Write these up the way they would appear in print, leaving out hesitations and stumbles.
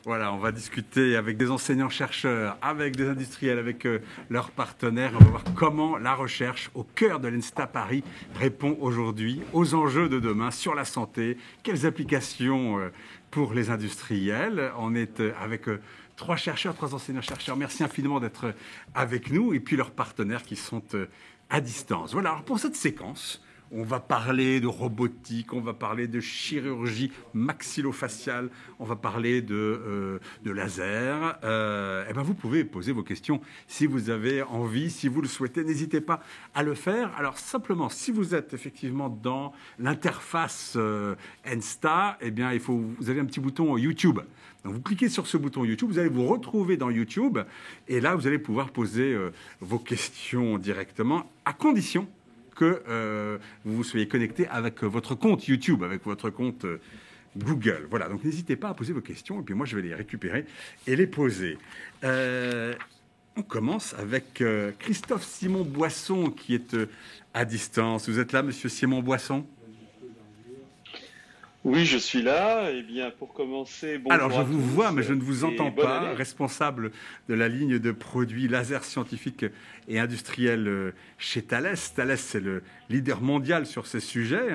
Voilà, on va discuter avec des enseignants-chercheurs, avec des industriels, avec leurs partenaires. On va voir comment la recherche au cœur de l'ENSTA Paris répond aujourd'hui aux enjeux de demain sur la santé. Quelles applications pour les industriels? On est avec trois chercheurs, trois enseignants-chercheurs. Merci infiniment d'être avec nous. Et puis leurs partenaires qui sont à distance. Voilà, alors pour cette séquence, on va parler de robotique, on va parler de chirurgie maxillofaciale, on va parler de laser. Vous pouvez poser vos questions si vous avez envie, si vous le souhaitez. N'hésitez pas à le faire. Alors simplement, si vous êtes effectivement dans l'interface ENSTA, vous avez un petit bouton YouTube. Donc vous cliquez sur ce bouton YouTube, vous allez vous retrouver dans YouTube et là, vous allez pouvoir poser vos questions directement, à condition que vous soyez connecté avec votre compte YouTube, avec votre compte Google. Voilà, donc n'hésitez pas à poser vos questions, et puis moi je vais les récupérer et les poser. On commence avec Christophe Simon-Boisson, qui est à distance. Vous êtes là, monsieur Simon-Boisson ? Oui, je suis là. Eh bien, pour commencer, bonjour. Alors, je vous vois, mais je ne vous entends pas. Année. Responsable de la ligne de produits laser scientifiques et industriels chez Thales. Thales, c'est le leader mondial sur ces sujets.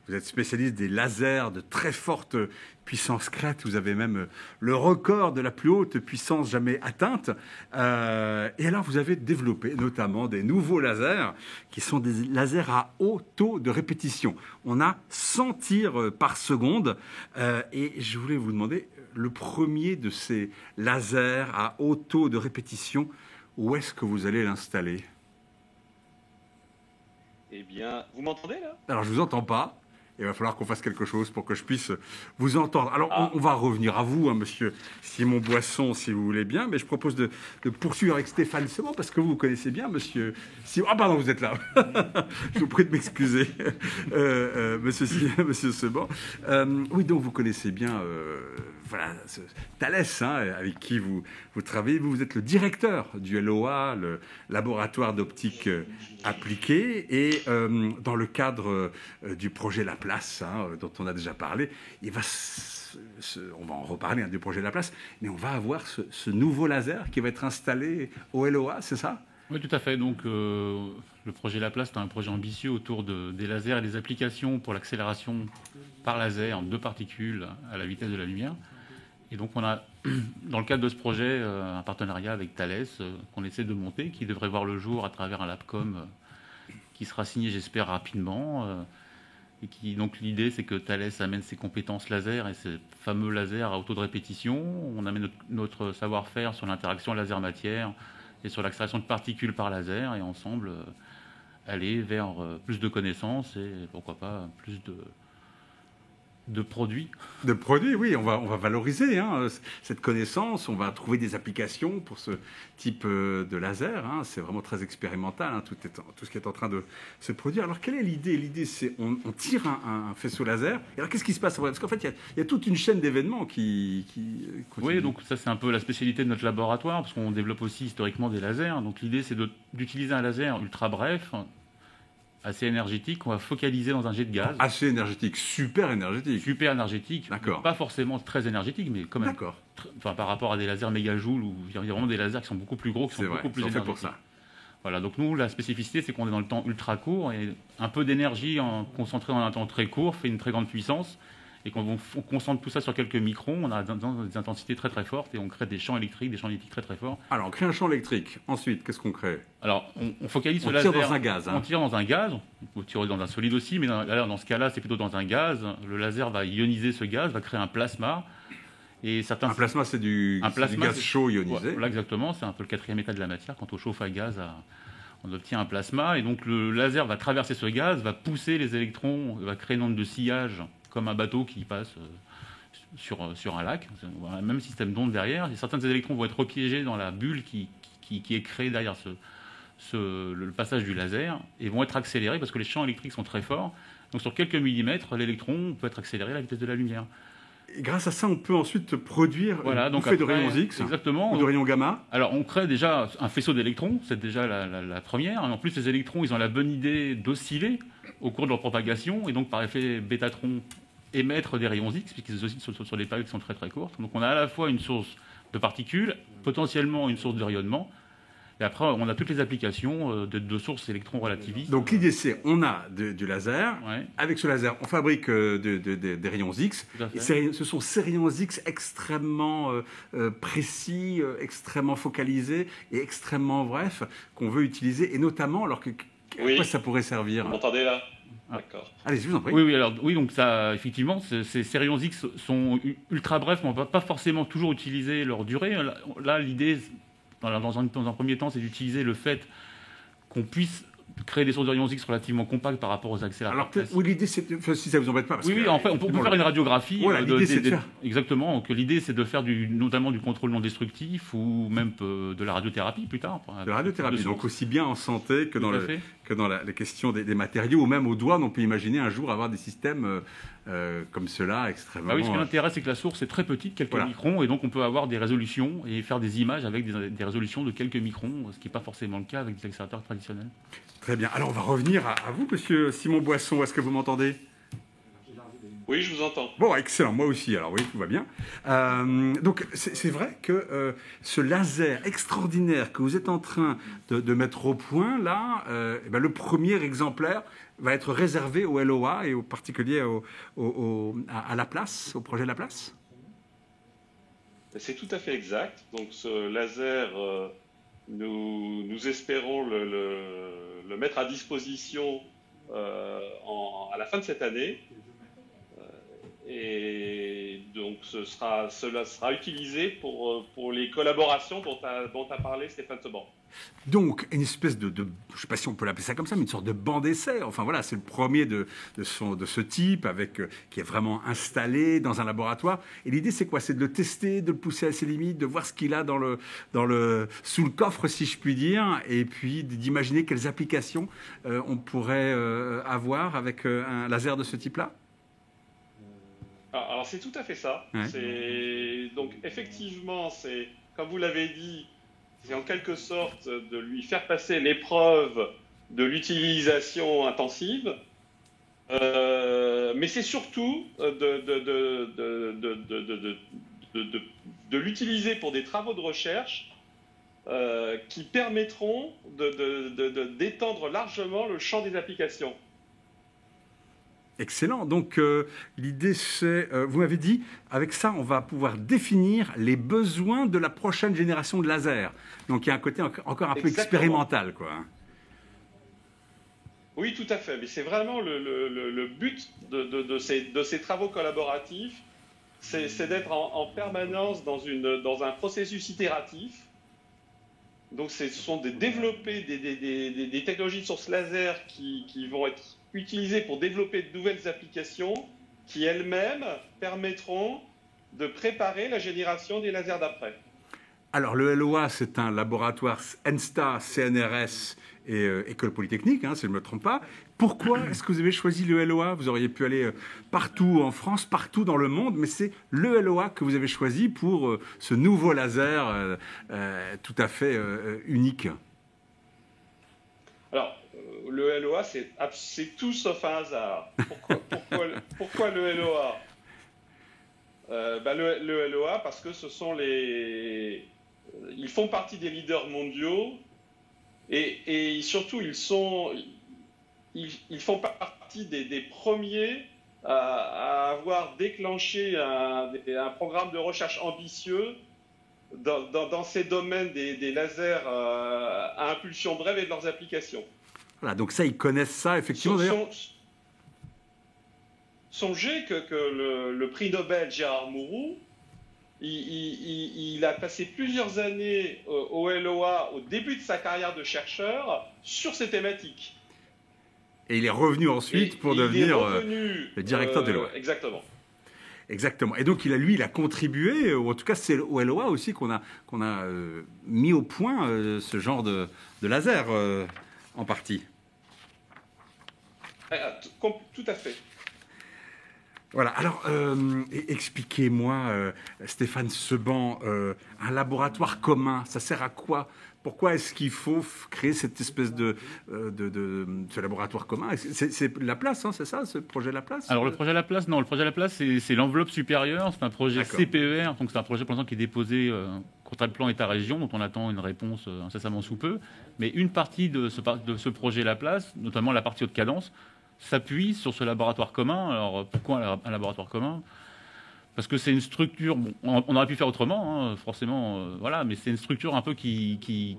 Vous êtes spécialiste des lasers de très forte puissance crête. Vous avez même le record de la plus haute puissance jamais atteinte. Et alors, vous avez développé notamment des nouveaux lasers qui sont des lasers à haut taux de répétition. On a 100 tirs par seconde. Et je voulais vous demander, le premier de ces lasers à haut taux de répétition, où est-ce que vous allez l'installer ? Eh bien, vous m'entendez là ? Alors, je ne vous entends pas. Il va falloir qu'on fasse quelque chose pour que je puisse vous entendre. Alors, on va revenir à vous, monsieur Simon-Boisson, si vous voulez bien, mais je propose de poursuivre avec Stéphane Seban, parce que vous connaissez bien monsieur Simon... Ah, pardon, vous êtes là. Je vous prie de m'excuser, monsieur Seban. Oui, donc vous connaissez bien Thales, avec qui vous travaillez. Vous êtes le directeur du LOA, le laboratoire d'optique appliquée, et dans le cadre du projet Laplace, dont on a déjà parlé, on va en reparler du projet Laplace, mais on va avoir ce nouveau laser qui va être installé au LOA, c'est ça ? Oui, tout à fait. Donc, le projet Laplace est un projet ambitieux autour des lasers et des applications pour l'accélération par laser de particules à la vitesse de la lumière. Et donc, on a, dans le cadre de ce projet, un partenariat avec Thales qu'on essaie de monter, qui devrait voir le jour à travers un Labcom qui sera signé, j'espère, rapidement. Donc, l'idée, c'est que Thales amène ses compétences laser et ces fameux lasers à haut taux de répétition. On amène notre savoir-faire sur l'interaction laser-matière et sur l'accélération de particules par laser, et ensemble aller vers plus de connaissances et pourquoi pas plus de produits. De produits, oui, on va valoriser cette connaissance, on va trouver des applications pour ce type de laser. C'est vraiment très expérimental, tout ce qui est en train de se produire. Alors, quelle est l'idée ? L'idée, c'est on tire un faisceau laser. Et alors, qu'est-ce qui se passe ? Parce qu'en fait, il y a toute une chaîne d'événements qui continue. Oui, donc ça, c'est un peu la spécialité de notre laboratoire, parce qu'on développe aussi historiquement des lasers. Donc, l'idée, c'est d'utiliser un laser ultra bref, assez énergétique, on va focaliser dans un jet de gaz. Assez énergétique, super énergétique. Super énergétique, d'accord. Pas forcément très énergétique, mais quand même. D'accord. Par rapport à des lasers mégajoules, où il y a vraiment des lasers qui sont beaucoup plus gros, qui sont beaucoup plus énergétiques. Pour ça. Voilà, donc nous, la spécificité, c'est qu'on est dans le temps ultra court, et un peu d'énergie concentrée en un temps très court fait une très grande puissance. Et quand on concentre tout ça sur quelques microns, on a des intensités très très fortes et on crée des champs électriques très très forts. Alors, on crée un champ électrique. Ensuite, qu'est-ce qu'on crée ? Alors, on focalise sur le laser. On tire dans un gaz. On tire dans un gaz. On peut tirer dans un solide aussi, mais dans ce cas-là, c'est plutôt dans un gaz. Le laser va ioniser ce gaz, va créer un plasma. Et un plasma, c'est du gaz chaud ionisé. Voilà, exactement. C'est un peu le quatrième état de la matière. Quand on chauffe un gaz, on obtient un plasma. Et donc, le laser va traverser ce gaz, va pousser les électrons, va créer une onde de sillage, comme un bateau qui passe sur un lac. On a le même système d'ondes derrière. Et certains des électrons vont être repiégés dans la bulle qui est créée derrière le passage du laser et vont être accélérés parce que les champs électriques sont très forts. Donc sur quelques millimètres, l'électron peut être accéléré à la vitesse de la lumière. Et grâce à ça, on peut ensuite produire une bouffée de rayons X ou de rayons gamma. Alors, on crée déjà un faisceau d'électrons, c'est déjà la première. Et en plus, les électrons, ils ont la bonne idée d'osciller au cours de leur propagation. Et donc, par effet bêtatron émettre des rayons X, puisqu'ils oscillent sur des périodes qui sont très très courtes. Donc on a à la fois une source de particules, potentiellement une source de rayonnement, et après on a toutes les applications de sources électrons relativistes. Donc l'idée c'est, on a du laser, Ouais. avec ce laser on fabrique des rayons X, Tout à fait. et ce sont ces rayons X extrêmement précis, extrêmement focalisés et extrêmement brefs qu'on veut utiliser, et notamment, alors à Oui. quoi ça pourrait servir? Vous m'entendez là? Ah. D'accord. Allez, je vous en prie. Oui, donc ça, effectivement, ces rayons X sont ultra brefs, mais on ne va pas forcément toujours utiliser leur durée. Là, l'idée, dans un premier temps, c'est d'utiliser le fait qu'on puisse créer des sources de rayons X relativement compactes par rapport aux accélérateurs. Alors peut-être, oui, l'idée c'est, si ça vous embête pas, parce Oui, que, en fait, on peut faire une radiographie. Voilà, l'idée, c'est de faire. Exactement. Donc, l'idée, c'est de faire notamment du contrôle non destructif ou même de la radiothérapie plus tard. de radiothérapie, donc aussi bien en santé que dans, Tout à fait. les questions des matériaux, ou même aux douanes, on peut imaginer un jour avoir des systèmes comme cela extrêmement... Ah oui, ce qui m'intéresse, c'est que la source est très petite, quelques Voilà. microns, et donc on peut avoir des résolutions et faire des images avec des résolutions de quelques microns, ce qui n'est pas forcément le cas avec des accélérateurs traditionnels. Très bien. Alors on va revenir à vous, monsieur Simon Boisson. Est-ce que vous m'entendez? Oui, je vous entends. Bon, excellent, moi aussi, alors oui, tout va bien. Donc c'est vrai que ce laser extraordinaire que vous êtes en train de mettre au point, là, le premier exemplaire va être réservé au LOA et au particulier à Laplace, au projet Laplace? C'est tout à fait exact. Donc ce laser, nous espérons le mettre à disposition à la fin de cette année. Et donc cela sera utilisé pour les collaborations dont a parlé Stéphane Seban. Donc, une espèce je ne sais pas si on peut l'appeler ça comme ça, mais une sorte de banc d'essai. Enfin voilà, c'est le premier de ce type, qui est vraiment installé dans un laboratoire. Et l'idée, c'est quoi? C'est de le tester, de le pousser à ses limites, de voir ce qu'il a sous le coffre, si je puis dire, et puis d'imaginer quelles applications on pourrait avoir avec un laser de ce type-là. Alors c'est tout à fait ça. Ouais. Donc effectivement, c'est, comme vous l'avez dit, c'est en quelque sorte de lui faire passer l'épreuve de l'utilisation intensive, mais c'est surtout de l'utiliser pour des travaux de recherche qui permettront d'étendre largement le champ des applications. Excellent. Donc, l'idée, c'est, vous m'avez dit, avec ça, on va pouvoir définir les besoins de la prochaine génération de lasers. Donc, il y a un côté encore un peu expérimental, quoi. Oui, tout à fait. Mais c'est vraiment le but de ces travaux collaboratifs, c'est d'être en permanence dans un processus itératif. Donc, ce sont de développer des technologies de source laser qui vont être utilisées pour développer de nouvelles applications qui elles-mêmes permettront de préparer la génération des lasers d'après. Alors, le LOA, c'est un laboratoire ENSTA, CNRS et École Polytechnique, si je ne me trompe pas. Pourquoi est-ce que vous avez choisi le LOA? Vous auriez pu aller partout en France, partout dans le monde, mais c'est le LOA que vous avez choisi pour ce nouveau laser tout à fait unique. Alors, le LOA, c'est tout sauf un hasard. Pourquoi le LOA? Le LOA, parce que ils font partie des leaders mondiaux et surtout ils font partie des premiers à avoir déclenché un programme de recherche ambitieux dans ces domaines des lasers à impulsion brève et de leurs applications. Voilà, donc ça, ils connaissent ça, effectivement. D'ailleurs. Songez que le prix Nobel Gérard Mourou, il a passé plusieurs années au LOA, au début de sa carrière de chercheur, sur ces thématiques. Et il est revenu ensuite pour devenir le directeur de LOA. Exactement. Exactement. Et donc, il a contribué, ou en tout cas, c'est au LOA aussi qu'on a mis au point ce genre de laser, en partie. Tout à fait. Voilà, alors expliquez-moi, Stéphane Seban, un laboratoire commun, ça sert à quoi? Pourquoi est-ce qu'il faut créer cette espèce de ce laboratoire commun? C'est Laplace, hein, c'est ça, ce projet Laplace? Alors le projet Laplace, non, le projet Laplace, c'est l'enveloppe supérieure, c'est un projet CPER, donc c'est un projet pour l'instant qui est déposé contre le plan État-région, dont on attend une réponse incessamment sous peu. Mais une partie de ce projet Laplace, notamment la partie haute cadence, s'appuie sur ce laboratoire commun. Alors pourquoi un laboratoire commun? Parce que c'est une structure, bon, on aurait pu faire autrement, hein, forcément, voilà, mais c'est une structure un peu qui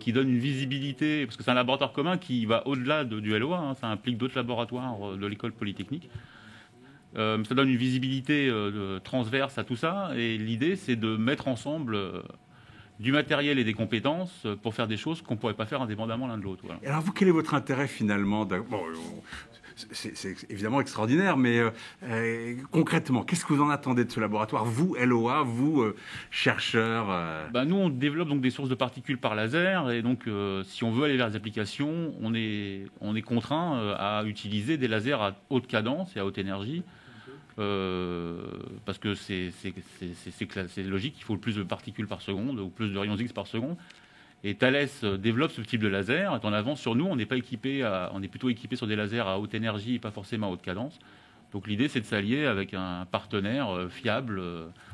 donne une visibilité, parce que c'est un laboratoire commun qui va au-delà du LOA, hein, ça implique d'autres laboratoires de l'école polytechnique. Ça donne une visibilité transverse à tout ça, et l'idée c'est de mettre ensemble du matériel et des compétences pour faire des choses qu'on ne pourrait pas faire indépendamment l'un de l'autre. Voilà. Alors vous, quel est votre intérêt finalement? C'est évidemment extraordinaire, mais concrètement, qu'est-ce que vous en attendez de ce laboratoire? Vous, LOA, vous, chercheurs Nous, on développe donc des sources de particules par laser, et donc si on veut aller vers les applications, on est contraint à utiliser des lasers à haute cadence et à haute énergie, parce que c'est logique, il faut le plus de particules par seconde, ou plus de rayons X par seconde. Et Thales développe ce type de laser, est en avance sur nous. On n'est pas équipé, on est plutôt équipé sur des lasers à haute énergie et pas forcément à haute cadence. Donc l'idée, c'est de s'allier avec un partenaire fiable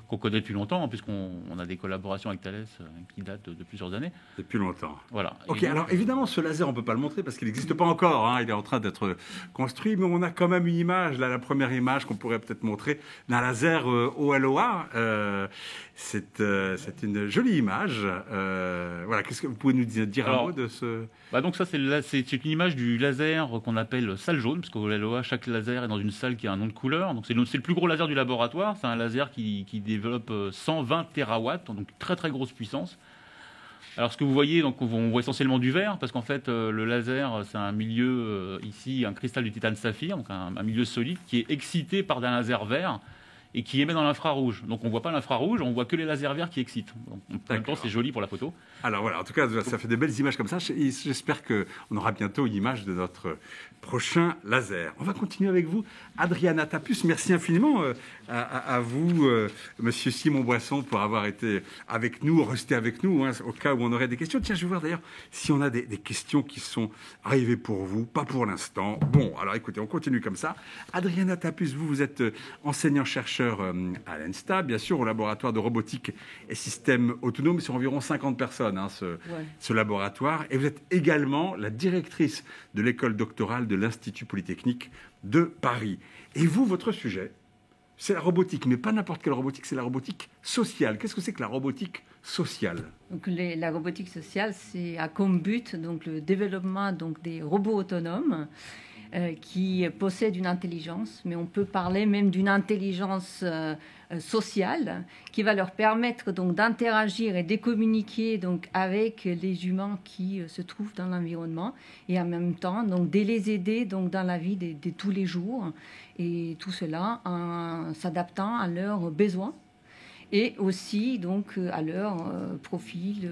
qu'on connaît depuis longtemps, puisqu'on a des collaborations avec Thales qui datent de plusieurs années. Depuis longtemps. Voilà. Ok, donc, alors évidemment, ce laser, on ne peut pas le montrer parce qu'il n'existe pas encore. Hein, il est en train d'être construit, mais on a quand même une image, là, la première image qu'on pourrait peut-être montrer d'un laser au LOA. C'est une jolie image. Voilà, qu'est-ce que vous pouvez nous dire un mot de ce... donc ça, c'est une image du laser qu'on appelle salle jaune, parce qu'au LOA, chaque laser est dans une salle qui a un nom de couleur. Donc c'est le plus gros laser du laboratoire. C'est un laser qui développe 120 terawatts, donc très très grosse puissance. Alors ce que vous voyez, donc on voit essentiellement du vert, parce qu'en fait le laser, c'est un milieu ici, un cristal du titane saphir, donc un milieu solide qui est excité par un laser vert et qui émet dans l'infrarouge. Donc on ne voit pas l'infrarouge, on voit que les lasers verts qui excitent. Donc, en même temps, c'est joli pour la photo. Alors voilà, en tout cas, ça fait des belles images comme ça. J'espère qu'on aura bientôt une image de notre prochain laser. On va continuer avec vous, Adriana Tapus. Merci infiniment à vous, Monsieur Simon Boisson, pour avoir été avec nous, resté avec nous, hein, au cas où on aurait des questions. Tiens, je vais voir d'ailleurs si on a des questions qui sont arrivées pour vous, pas pour l'instant. Bon, alors écoutez, on continue comme ça. Adriana Tapus, vous êtes enseignant-chercheur à l'ENSTA, bien sûr, au laboratoire de robotique et systèmes autonomes. C'est environ 50 personnes, hein, ce laboratoire. Et vous êtes également la directrice de l'école doctorale de l'Institut Polytechnique de Paris. Et vous, votre sujet, c'est la robotique, mais pas n'importe quelle robotique, c'est la robotique sociale. Qu'est-ce que c'est que la robotique sociale? Donc, la robotique sociale, c'est a comme but donc, le développement donc, des robots autonomes qui possèdent une intelligence, mais on peut parler même d'une intelligence sociale qui va leur permettre donc d'interagir et de communiquer donc avec les humains qui se trouvent dans l'environnement et en même temps donc de les aider donc dans la vie de tous les jours, et tout cela en s'adaptant à leurs besoins et aussi donc à leur profil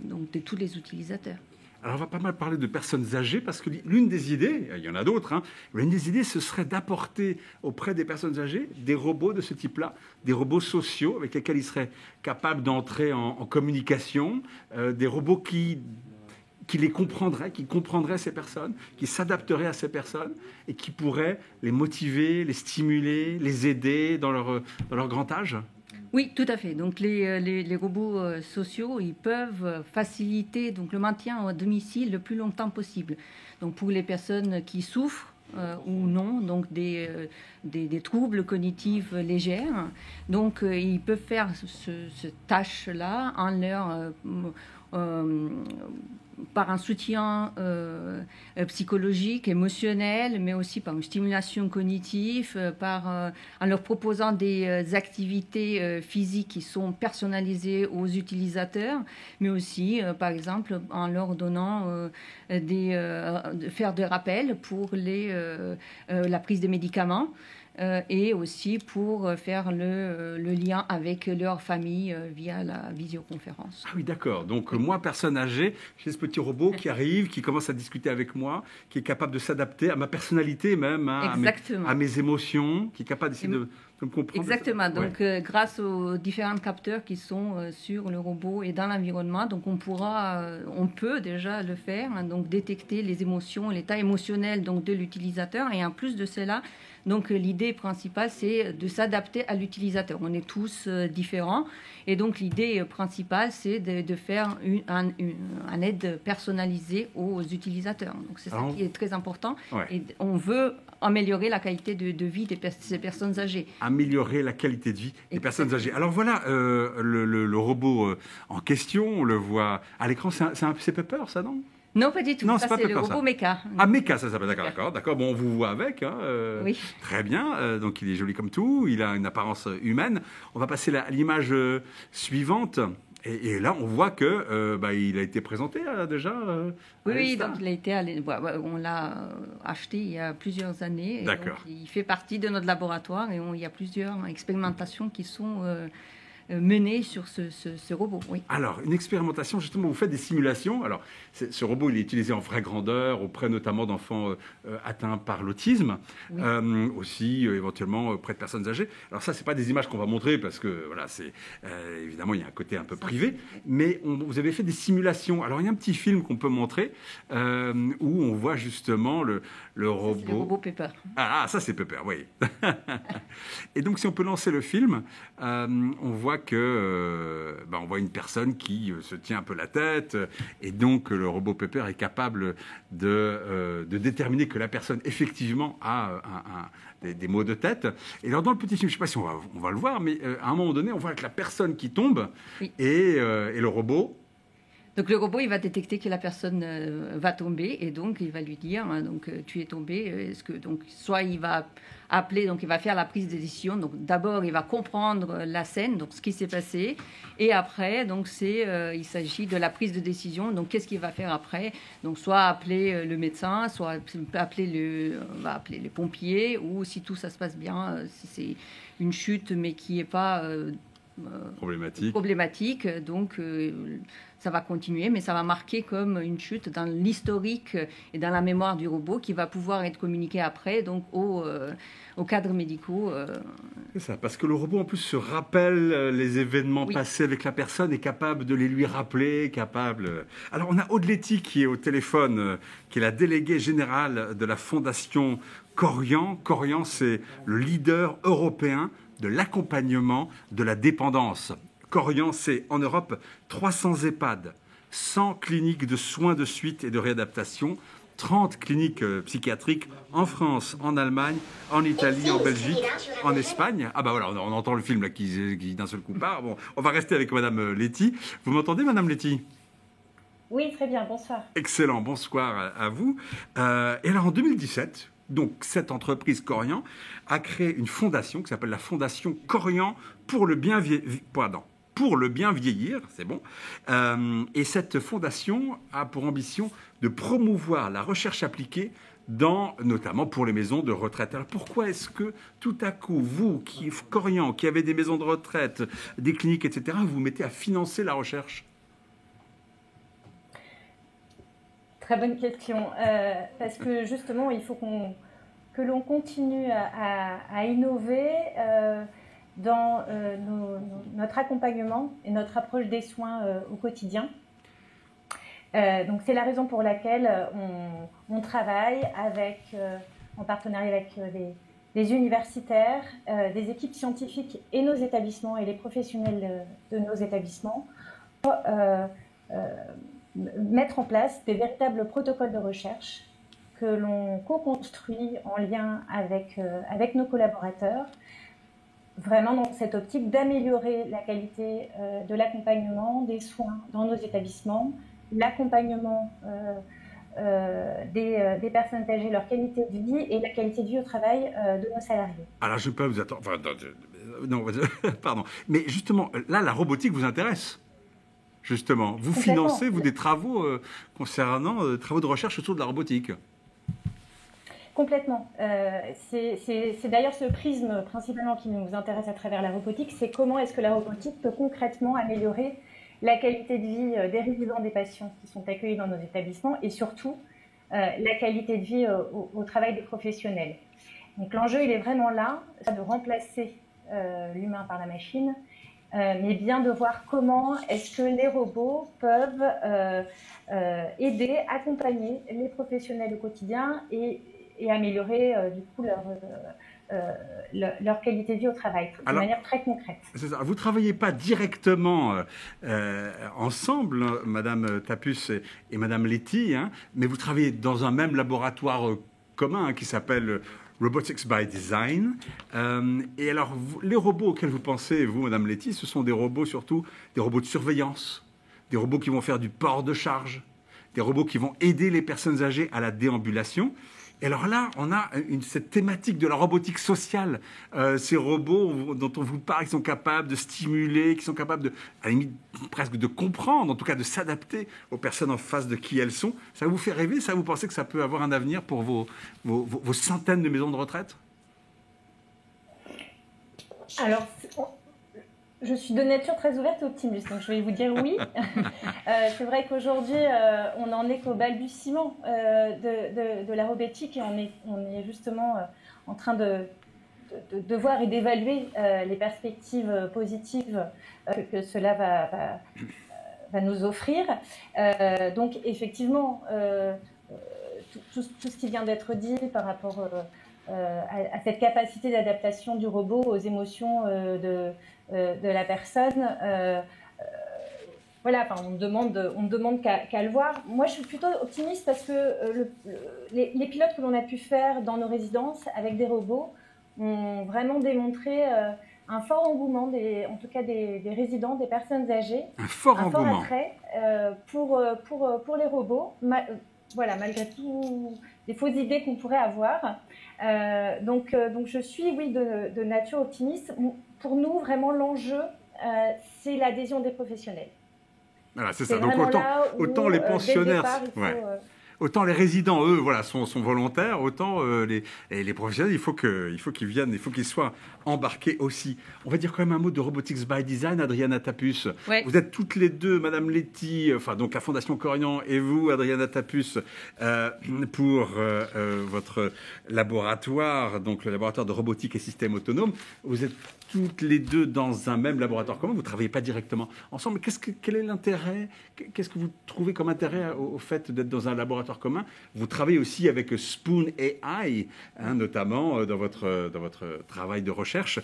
donc de tous les utilisateurs. Alors, on va pas mal parler de personnes âgées, parce que l'une des idées, il y en a d'autres, hein, mais l'une des idées, ce serait d'apporter auprès des personnes âgées des robots de ce type-là, des robots sociaux avec lesquels ils seraient capables d'entrer en communication, des robots qui les comprendraient, qui comprendraient ces personnes, qui s'adapteraient à ces personnes et qui pourraient les motiver, les stimuler, les aider dans leur grand âge. Oui, tout à fait. Donc les robots sociaux, ils peuvent faciliter donc, le maintien à domicile le plus longtemps possible. Donc pour les personnes qui souffrent ou non, donc des troubles cognitifs légers, donc ils peuvent faire cette tâche-là en leur par un soutien psychologique, émotionnel, mais aussi par une stimulation cognitive, en leur proposant des activités physiques qui sont personnalisées aux utilisateurs, mais aussi, par exemple, en leur donnant faire des rappels pour la prise de médicaments. Et aussi pour faire le lien avec leur famille via la visioconférence. Ah oui, d'accord. Donc, moi, personne âgée, j'ai ce petit petit robot qui arrive, qui commence à discuter avec moi, qui est capable de s'adapter à ma personnalité même, hein, à mes émotions, qui est capable d'essayer de me comprendre. Exactement. Donc, grâce aux différents capteurs qui sont sur le robot et dans l'environnement, donc on peut déjà le faire, hein, donc détecter les émotions, l'état émotionnel donc de l'utilisateur. Et en plus de cela, donc l'idée principale, c'est de s'adapter à l'utilisateur. On est tous différents. Et donc l'idée principale, c'est de faire une aide personnalisée aux utilisateurs. Donc c'est ça qui est très important. Ouais. Et on veut améliorer la qualité de vie de ces personnes âgées. Améliorer la qualité de vie des personnes âgées. Alors voilà, le robot en question, on le voit à l'écran. C'est Pepper, ça, non ? Non, pas du tout. Non, ça, c'est le robot Mecha. Ah, Mecha, ça s'appelle, d'accord. Bon, on vous voit avec. Hein, oui. Très bien. Donc, il est joli comme tout. Il a une apparence humaine. On va passer à l'image suivante. Et là, on voit que il a été présenté déjà. Oui, donc il a été. On l'a acheté il y a plusieurs années. D'accord. Donc, il fait partie de notre laboratoire et il y a plusieurs expérimentations qui sont menées sur ce robot. Oui. Alors, une expérimentation, justement, vous faites des simulations. Alors, ce robot, il est utilisé en vraie grandeur, auprès notamment d'enfants atteints par l'autisme, oui. Aussi éventuellement auprès de personnes âgées. Alors ça, c'est pas des images qu'on va montrer parce que voilà, c'est évidemment il y a un côté un peu privé, mais vous avez fait des simulations. Alors il y a un petit film qu'on peut montrer où on voit justement le robot. C'est le robot Pepper. Ah, ça c'est Pepper, oui. Et donc si on peut lancer le film, on voit que on voit une personne qui se tient un peu la tête, et donc le robot Pepper est capable de déterminer que la personne effectivement a des maux de tête. Et alors dans le petit film, je ne sais pas si on va le voir, mais à un moment donné, on voit que la personne qui tombe oui. et le robot. Donc le robot, il va détecter que la personne va tomber et donc il va lui dire donc tu es tombé. Est-ce que donc soit il va appeler, donc il va faire la prise de décision. Donc d'abord il va comprendre la scène, donc ce qui s'est passé, et après donc il s'agit de la prise de décision. Donc qu'est-ce qu'il va faire après? Donc soit appeler le médecin, soit appeler les pompiers, ou si tout ça se passe bien, si c'est une chute mais qui n'est pas problématique, donc ça va continuer, mais ça va marquer comme une chute dans l'historique et dans la mémoire du robot qui va pouvoir être communiqué après donc aux cadres médicaux. C'est ça, parce que le robot en plus se rappelle les événements oui. passés avec la personne, est capable de les lui rappeler, capable. Alors on a Aude Letty qui est au téléphone, qui est la déléguée générale de la fondation Corian. Corian, c'est le leader européen de l'accompagnement de la dépendance. Corian, c'est en Europe 300 EHPAD, 100 cliniques de soins de suite et de réadaptation, 30 cliniques psychiatriques en France, en Allemagne, en Italie, en Belgique, en Espagne. Ah bah voilà, on entend le film là qui d'un seul coup part. Bon, on va rester avec Madame Letty. Vous m'entendez, Madame Letty ? Oui, très bien, bonsoir. Excellent, bonsoir à vous. Et alors en 2017, donc cette entreprise Corian a créé une fondation qui s'appelle la Fondation Corian pour le bien vieillir, c'est bon. Et cette fondation a pour ambition de promouvoir la recherche appliquée notamment pour les maisons de retraite. Alors pourquoi est-ce que tout à coup, vous, Corian, qui avez des maisons de retraite, des cliniques, etc., vous vous mettez à financer la recherche ? Très bonne question. Parce que justement, il faut que l'on continue à innover dans notre accompagnement et notre approche des soins au quotidien. Donc c'est la raison pour laquelle on travaille en partenariat avec des universitaires, des équipes scientifiques et nos établissements et les professionnels de nos établissements pour mettre en place des véritables protocoles de recherche que l'on co-construit en lien avec nos collaborateurs, vraiment dans cette optique d'améliorer la qualité de l'accompagnement des soins dans nos établissements, l'accompagnement des personnes âgées, leur qualité de vie et la qualité de vie au travail de nos salariés. Alors je ne peux pas vous attendre, non, pardon, mais justement, là la robotique vous intéresse. Justement, vous financez des travaux concernant travaux de recherche autour de la robotique. Complètement. C'est d'ailleurs ce prisme principalement qui nous intéresse à travers la robotique, c'est comment est-ce que la robotique peut concrètement améliorer la qualité de vie des résidents, des patients qui sont accueillis dans nos établissements et surtout la qualité de vie au travail des professionnels. Donc l'enjeu, il est vraiment là, de remplacer l'humain par la machine, mais bien de voir comment est-ce que les robots peuvent aider, accompagner les professionnels au quotidien et améliorer du coup leur qualité de vie au travail, de manière très concrète. C'est ça. Vous ne travaillez pas directement ensemble, Madame Tapus et Madame Letty, hein, mais vous travaillez dans un même laboratoire commun qui s'appelle Robotics by Design. Et alors, les robots auxquels vous pensez, vous, Madame Letty, ce sont des robots surtout, des robots de surveillance, des robots qui vont faire du port de charge, des robots qui vont aider les personnes âgées à la déambulation. Et alors là, on a cette thématique de la robotique sociale. Ces robots dont on vous parle, qui sont capables de stimuler, qui sont capables à la limite, presque de comprendre, en tout cas de s'adapter aux personnes en face de qui elles sont. Ça vous fait rêver? Ça, vous pensez que ça peut avoir un avenir pour vos centaines de maisons de retraite? Alors, je suis de nature très ouverte et optimiste, donc je vais vous dire oui. C'est vrai qu'aujourd'hui, on n'en est qu'au balbutiement de la robotique et on est justement en train de voir et d'évaluer les perspectives positives que cela va nous offrir. Donc effectivement, tout ce qui vient d'être dit par rapport à cette capacité d'adaptation du robot aux émotions de la personne, voilà, enfin, on ne demande qu'à le voir. Moi, je suis plutôt optimiste parce que les pilotes que l'on a pu faire dans nos résidences avec des robots ont vraiment démontré un fort engouement, en tout cas des résidents, des personnes âgées. Un fort engouement. Attrait pour les robots, voilà, malgré tout les fausses idées qu'on pourrait avoir. Donc je suis, oui, de nature optimiste. Pour nous, vraiment, l'enjeu, c'est l'adhésion des professionnels. Voilà, c'est ça. Donc autant les pensionnaires, autant les résidents, eux, voilà, sont volontaires, autant les professionnels, il faut qu'ils viennent, il faut qu'ils soient embarqués aussi. On va dire quand même un mot de Robotics by Design, Adriana Tapus. Ouais. Vous êtes toutes les deux, Madame Letty, enfin donc la Fondation Corian, et vous, Adriana Tapus, pour votre laboratoire, donc le laboratoire de robotique et systèmes autonomes. Vous êtes toutes les deux dans un même laboratoire commun, vous ne travaillez pas directement ensemble. Quel est l'intérêt? Qu'est-ce que vous trouvez comme intérêt au fait d'être dans un laboratoire commun? Vous travaillez aussi avec Spoon AI, hein, notamment dans votre travail de recherche.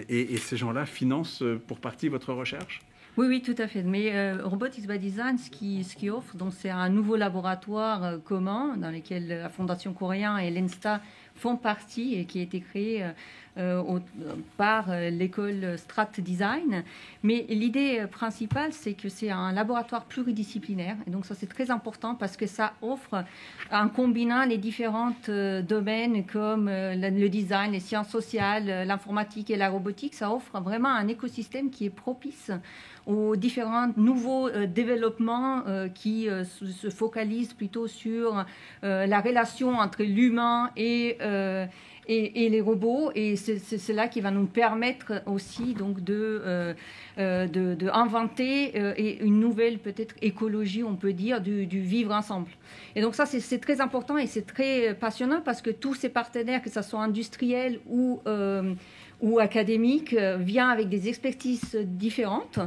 Et ces gens-là financent pour partie votre recherche? Oui, tout à fait. Mais Robotics by Design, ce qui offre, donc c'est un nouveau laboratoire commun dans lequel la Fondation Corian et l'ENSTA font partie et qui a été créé par l'école Strat Design. Mais l'idée principale, c'est que c'est un laboratoire pluridisciplinaire. Et donc ça, c'est très important parce que ça offre, en combinant les différents domaines comme le design, les sciences sociales, l'informatique et la robotique, ça offre vraiment un écosystème qui est propice aux différents nouveaux développements qui se focalisent plutôt sur la relation entre l'humain et les robots. Et c'est cela qui va nous permettre aussi donc de inventer une nouvelle peut-être écologie, on peut dire, du vivre ensemble. Et donc ça, c'est très important et c'est très passionnant parce que tous ces partenaires, que ce soit industriels ou académiques, vient avec des expertises différentes.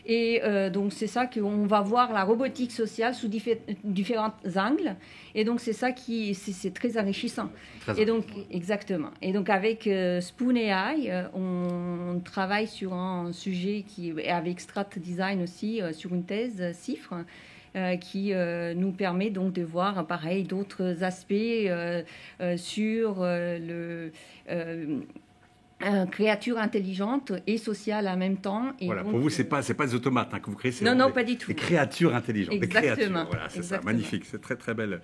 Et donc, c'est ça qu'on va voir la robotique sociale sous différents angles. Et donc, c'est ça c'est très enrichissant. Et donc, exactement. Et donc, avec Spoon AI, on travaille sur un sujet avec Strat Design aussi, sur une thèse CIFRE, qui nous permet donc de voir, pareil, d'autres aspects sur créatures intelligentes et sociales en même temps. Et voilà, donc, pour vous, c'est pas des automates que vous créez, c'est non, pas du tout. Des créatures intelligentes. Exactement. Des créatures, voilà, c'est ça, magnifique, c'est très belle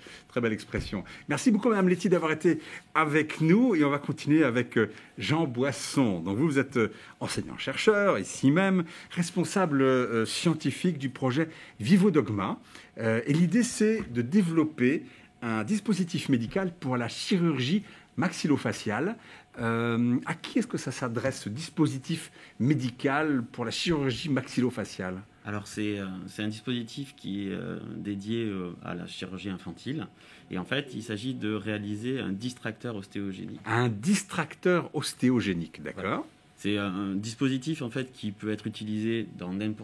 expression. Merci beaucoup, Madame Letty, d'avoir été avec nous et on va continuer avec Jean Boisson. Donc vous êtes enseignant-chercheur, ici même, responsable scientifique du projet Vivodogma. Et l'idée, c'est de développer un dispositif médical pour la chirurgie maxillofaciale. À qui est-ce que ça s'adresse, ce dispositif médical pour la chirurgie maxillofaciale? Alors c'est un dispositif qui est dédié à la chirurgie infantile. Et en fait, il s'agit de réaliser un distracteur ostéogénique. Un distracteur ostéogénique, d'accord. Voilà. C'est un dispositif en fait qui peut être utilisé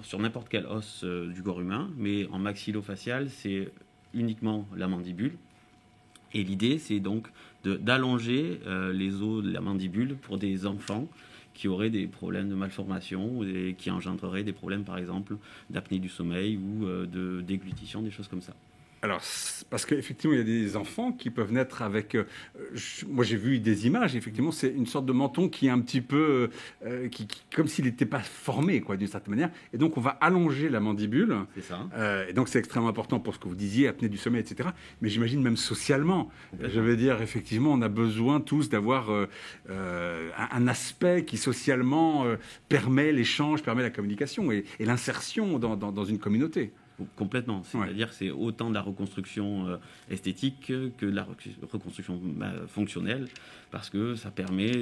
sur n'importe quel os du corps humain, mais en maxillofacial, c'est uniquement la mandibule. Et l'idée, c'est donc d'allonger les os de la mandibule pour des enfants qui auraient des problèmes de malformation et qui engendreraient des problèmes, par exemple, d'apnée du sommeil ou de déglutition, des choses comme ça. Alors, parce qu'effectivement, il y a des enfants qui peuvent naître avec... moi, j'ai vu des images, effectivement, c'est une sorte de menton qui est un petit peu... comme s'il n'était pas formé, quoi, d'une certaine manière. Et donc, on va allonger la mandibule. C'est ça. Et donc, c'est extrêmement important pour ce que vous disiez, apnée du sommeil, etc. Mais j'imagine même socialement. Je veux dire, effectivement, on a besoin tous d'avoir un aspect qui, socialement, permet l'échange, permet la communication et l'insertion dans une communauté. Complètement. C'est-à-dire que c'est autant de la reconstruction esthétique que de la reconstruction fonctionnelle, parce que ça permet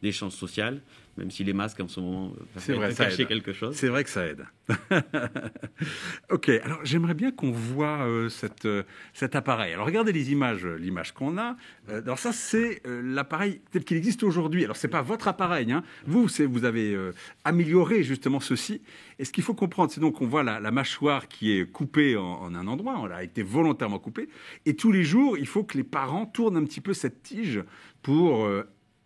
d'échanges sociaux, même si les masques en ce moment peuvent cacher quelque chose. C'est vrai que ça aide. Ok, alors j'aimerais bien qu'on voit cet appareil. Alors regardez l'image qu'on a. Alors ça, c'est l'appareil tel qu'il existe aujourd'hui. Alors c'est pas votre appareil, hein. Vous avez amélioré justement ceci. Et ce qu'il faut comprendre, c'est donc qu'on voit la mâchoire qui est coupée en un endroit. Elle a été volontairement coupée. Et tous les jours, il faut que les parents tournent un petit peu cette tige pour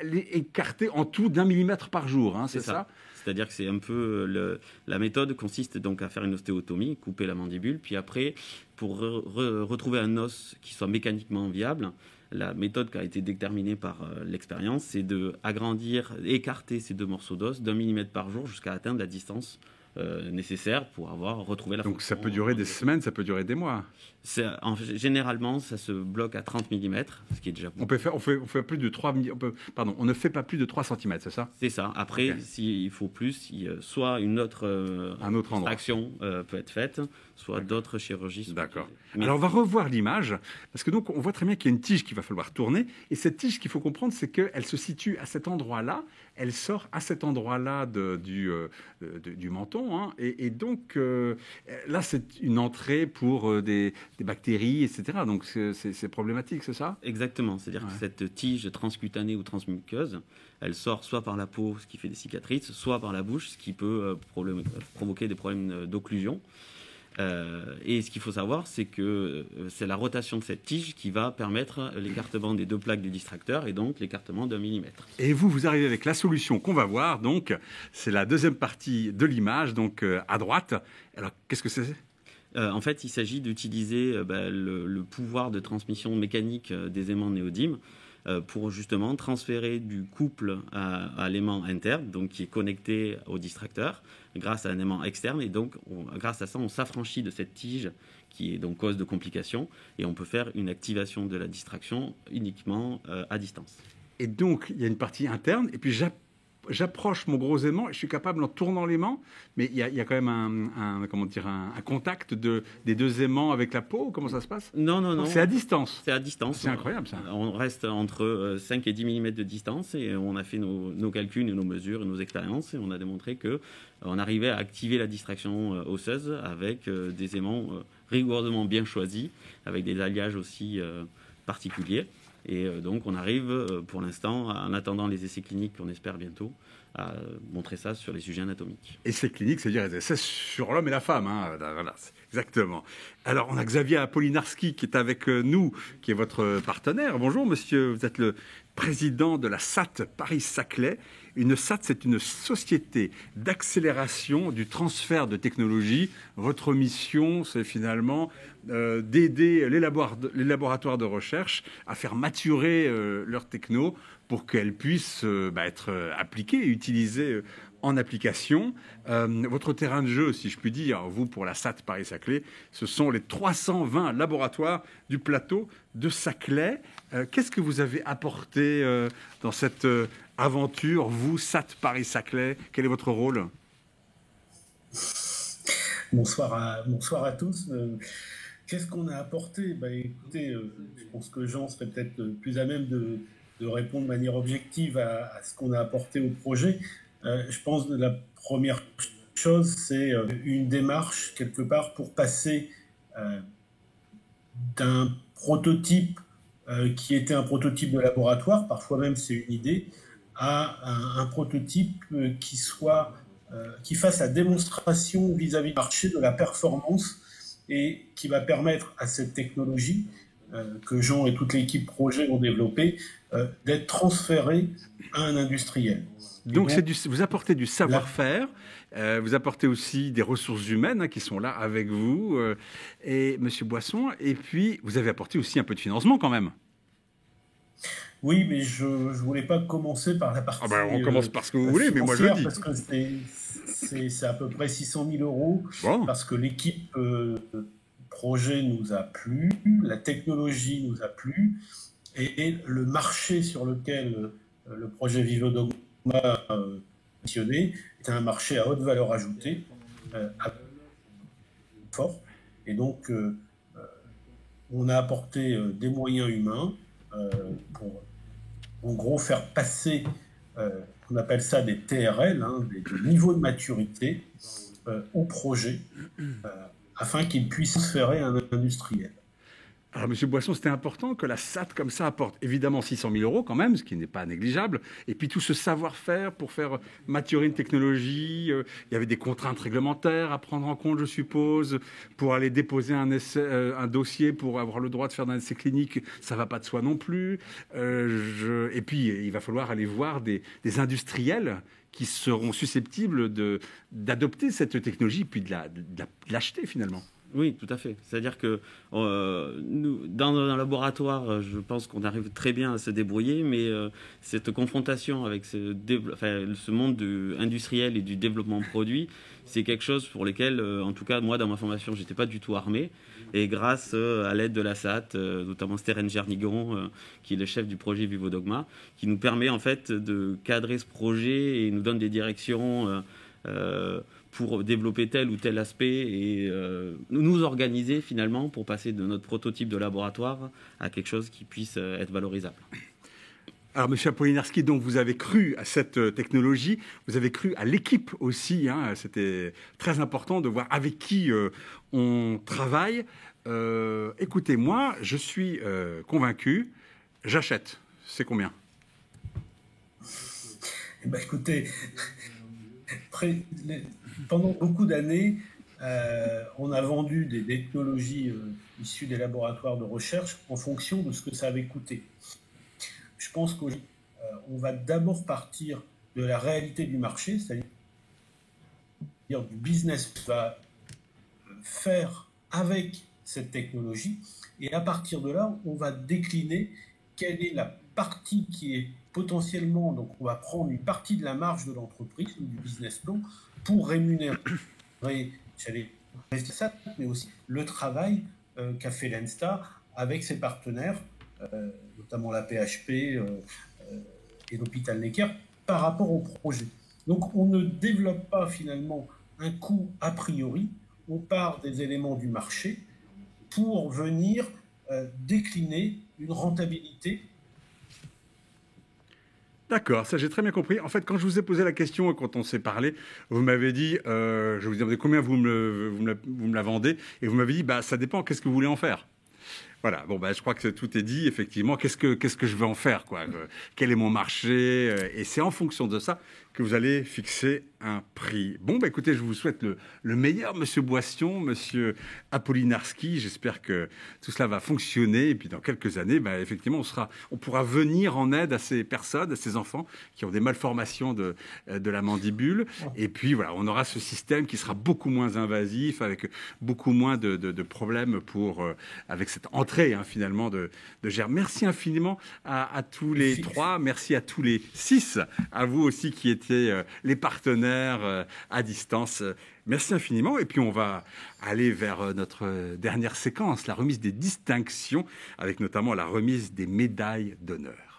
écarter en tout d'1 millimètre par jour. Hein, c'est ça. C'est-à-dire que c'est un peu la méthode consiste donc à faire une ostéotomie, couper la mandibule, puis après, pour retrouver un os qui soit mécaniquement viable, la méthode qui a été déterminée par l'expérience, c'est d'agrandir, écarter ces 2 morceaux d'os d'1 millimètre par jour jusqu'à atteindre la distance nécessaire pour retrouver la fonction. Donc ça peut durer des semaines, ça peut durer des mois. Généralement, ça se bloque à 30 mm, ce qui est déjà bon. On fait plus de 3 on ne fait pas plus de 3 cm, c'est ça? C'est ça. Après, s'il faut plus, soit une autre extraction peut être faite, soit d'autres chirurgies. D'accord. Alors on va revoir l'image, parce que donc on voit très bien qu'il y a une tige qu'il va falloir tourner, et cette tige, qu'il faut comprendre, c'est qu'elle se situe à cet endroit-là, elle sort à cet endroit-là du menton, hein, et donc là c'est une entrée pour des bactéries, etc. Donc c'est problématique, c'est ça? Exactement, c'est-à-dire que cette tige transcutanée ou transmuqueuse, elle sort soit par la peau, ce qui fait des cicatrices, soit par la bouche, ce qui peut provoquer des problèmes d'occlusion. Et ce qu'il faut savoir, c'est que c'est la rotation de cette tige qui va permettre l'écartement des 2 plaques du distracteur et donc l'écartement d'1 millimètre. Et vous arrivez avec la solution qu'on va voir. Donc, c'est la deuxième partie de l'image, donc à droite. Alors, qu'est-ce que c'est? En fait, il s'agit d'utiliser le pouvoir de transmission mécanique des aimants néodymes pour justement transférer du couple à l'aimant interne, donc qui est connecté au distracteur, grâce à un aimant externe. Et donc, grâce à ça, on s'affranchit de cette tige qui est donc cause de complications, et on peut faire une activation de la distraction uniquement à distance. Et donc, il y a une partie interne, et puis j'approche mon gros aimant et je suis capable, en tournant l'aimant, mais il y a quand même un contact des 2 aimants avec la peau. Comment ça se passe? Non. C'est à distance. C'est à distance. C'est incroyable, ça. On reste entre 5 et 10 mm de distance, et on a fait nos calculs et nos mesures et nos expériences, et on a démontré qu'on arrivait à activer la distraction osseuse avec des aimants rigoureusement bien choisis, avec des alliages aussi particuliers. Et donc, on arrive, pour l'instant, en attendant les essais cliniques qu'on espère bientôt, à montrer ça sur les sujets anatomiques. Essais cliniques, c'est-à-dire les essais sur l'homme et la femme. Hein. Voilà, exactement. Alors, on a Xavier Apolinarski qui est avec nous, qui est votre partenaire. Bonjour, monsieur. Vous êtes le président de la SAT Paris-Saclay. Une SAT, c'est une société d'accélération du transfert de technologie. Votre mission, c'est finalement d'aider les laboratoires de recherche à faire maturer leurs techno pour qu'elles puissent être appliquées et utilisées en application. Votre terrain de jeu, si je puis dire, vous, pour la SAT Paris-Saclay, ce sont les 320 laboratoires du plateau de Saclay. Qu'est-ce que vous avez apporté dans cette aventure, vous, SAT Paris-Saclay? Quel est votre rôle? Bonsoir à tous. Qu'est-ce qu'on a apporté? Écoutez, je pense que Jean serait peut-être plus à même de répondre de manière objective à ce qu'on a apporté au projet. Je pense que la première chose, c'est une démarche quelque part pour passer d'un prototype qui était un prototype de laboratoire, parfois même c'est une idée, à un prototype qui fasse la démonstration vis-à-vis du marché de la performance et qui va permettre à cette technologie que Jean et toute l'équipe projet vont développer d'être transférée à un industriel. Donc vous apportez du savoir-faire, vous apportez aussi des ressources humaines qui sont là avec vous, et Monsieur Boisson, et puis vous avez apporté aussi un peu de financement quand même. Oui, mais je ne voulais pas commencer par la partie. On commence par ce que vous voulez, mais moi je le dis. Parce que c'est à peu près 600 000 euros, parce que l'équipe projet nous a plu, la technologie nous a plu, et le marché sur lequel le projet Vivodogma mentionné est un marché à haute valeur ajoutée, fort, et donc on a apporté des moyens humains pour en gros faire passer, on appelle ça des TRL, des niveaux de maturité au projet, afin qu'il puisse transférer à un industriel. Alors, M. Boisson, c'était important que la SAT, comme ça, apporte évidemment 600 000 euros quand même, ce qui n'est pas négligeable, et puis tout ce savoir-faire pour faire maturer une technologie. Il y avait des contraintes réglementaires à prendre en compte, je suppose, pour aller déposer un dossier pour avoir le droit de faire un essai clinique. Ça ne va pas de soi non plus. Et puis, il va falloir aller voir des industriels qui seront susceptibles d'adopter cette technologie, puis de l'acheter finalement. Oui, tout à fait. C'est-à-dire que nous, dans un laboratoire, je pense qu'on arrive très bien à se débrouiller, mais cette confrontation avec ce monde industriel et du développement de produits, c'est quelque chose pour lequel, en tout cas, moi, dans ma formation, je n'étais pas du tout armé. Et grâce à l'aide de la SAT, notamment Steren Jernigon, qui est le chef du projet Vivodogma, qui nous permet en fait de cadrer ce projet et nous donne des directions pour développer tel ou tel aspect et nous organiser finalement pour passer de notre prototype de laboratoire à quelque chose qui puisse être valorisable. Alors, M. Apolinarski, donc vous avez cru à cette technologie, vous avez cru à l'équipe aussi. C'était très important de voir avec qui on travaille. Écoutez, moi, je suis convaincu. J'achète. C'est combien ? Écoutez, pendant beaucoup d'années, on a vendu des technologies issues des laboratoires de recherche en fonction de ce que ça avait coûté. Je pense qu'on va d'abord partir de la réalité du marché, c'est-à-dire du business qu'on va faire avec cette technologie, et à partir de là, on va décliner quelle est la partie qui est potentiellement, donc on va prendre une partie de la marge de l'entreprise ou du business plan pour rémunérer, mais aussi le travail qu'a fait l'ENSTA avec ses partenaires, notamment la PHP et l'hôpital Necker, par rapport au projet. Donc on ne développe pas finalement un coût a priori, on part des éléments du marché pour venir décliner une rentabilité. D'accord, ça j'ai très bien compris. En fait, quand je vous ai posé la question et quand on s'est parlé, vous m'avez dit, je vous ai demandé combien vous me la vendez, et vous m'avez dit, ça dépend, qu'est-ce que vous voulez en faire ? Voilà, je crois que tout est dit, effectivement. Qu'est-ce que je veux en faire, quoi ? Quel est mon marché ? Et c'est en fonction de ça que vous allez fixer un prix. Bon, écoutez, je vous souhaite le meilleur, Monsieur Boisson, Monsieur Apolinarski. J'espère que tout cela va fonctionner. Et puis, dans quelques années, effectivement, on pourra venir en aide à ces personnes, à ces enfants qui ont des malformations de la mandibule. Et puis, voilà, on aura ce système qui sera beaucoup moins invasif, avec beaucoup moins de problèmes avec cette entrée, finalement, de germes. Merci infiniment à tous les trois. Merci à tous les 6. À vous aussi qui étiez les partenaires à distance. Merci infiniment. Et puis, on va aller vers notre dernière séquence, la remise des distinctions, avec notamment la remise des médailles d'honneur.